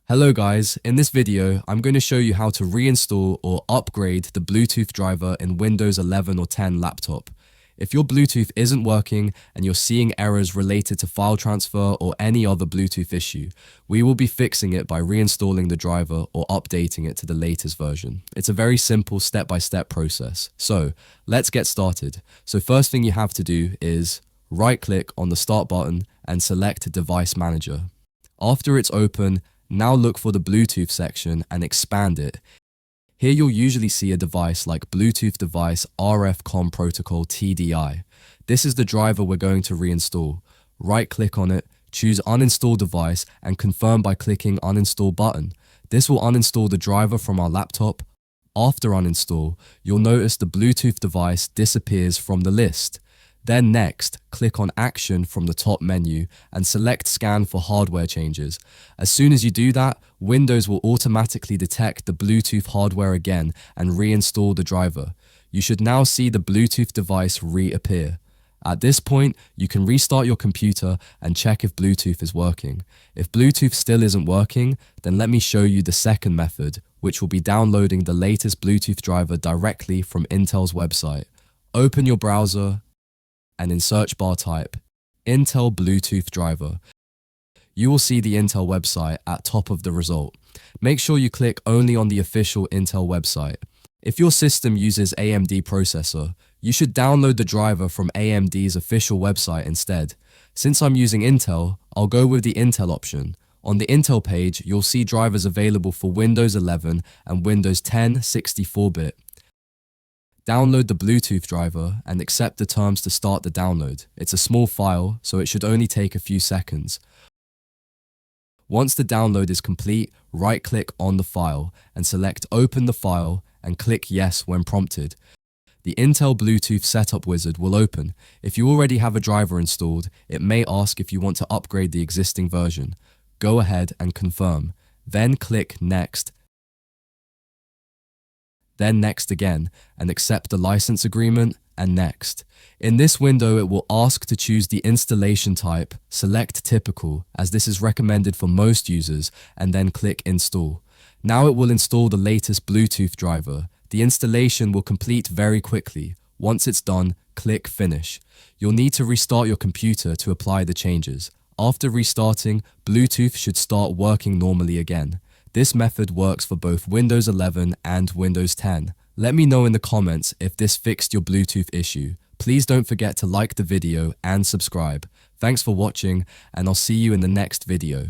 Hello guys, in this video I'm going to show you how to reinstall or upgrade the Bluetooth driver in Windows 11 or 10 laptop. If your Bluetooth isn't working and you're seeing errors related to file transfer or any other Bluetooth issue, we will be fixing it by reinstalling the driver or updating it to the latest version. It's a very simple step-by-step process. So let's get started. So first thing you have to do is right-click on the Start button and select Device Manager. After it's open, now look for the Bluetooth section and expand it. Here you'll usually see a device like Bluetooth Device RF COM Protocol TDI. This is the driver we're going to reinstall. Right-click on it, choose Uninstall Device and confirm by clicking Uninstall button. This will uninstall the driver from our laptop. After uninstall, you'll notice the Bluetooth device disappears from the list. Then next, click on Action from the top menu and select Scan for hardware changes. As soon as you do that, Windows will automatically detect the Bluetooth hardware again and reinstall the driver. You should now see the Bluetooth device reappear. At this point, you can restart your computer and check if Bluetooth is working. If Bluetooth still isn't working, then let me show you the second method, which will be downloading the latest Bluetooth driver directly from Intel's website. Open your browser and in search bar type Intel Bluetooth driver. You will see the Intel website at top of the result. Make sure you click only on the official Intel website. If your system uses AMD processor, you should download the driver from AMD's official website instead. Since I'm using Intel, I'll go with the Intel option. On the Intel page, you'll see drivers available for Windows 11 and Windows 10 64-bit. Download the Bluetooth driver and accept the terms to start the download. It's a small file, so it should only take a few seconds. Once the download is complete, right-click on the file and select Open the file and click Yes when prompted. The Intel Bluetooth Setup Wizard will open. If you already have a driver installed, it may ask if you want to upgrade the existing version. Go ahead and confirm. Then click Next. Then Next again, and accept the license agreement, and Next. In this window, it will ask to choose the installation type, select Typical, as this is recommended for most users, and then click Install. Now it will install the latest Bluetooth driver. The installation will complete very quickly. Once it's done, click Finish. You'll need to restart your computer to apply the changes. After restarting, Bluetooth should start working normally again. This method works for both Windows 11 and Windows 10. Let me know in the comments if this fixed your Bluetooth issue. Please don't forget to like the video and subscribe. Thanks for watching, and I'll see you in the next video.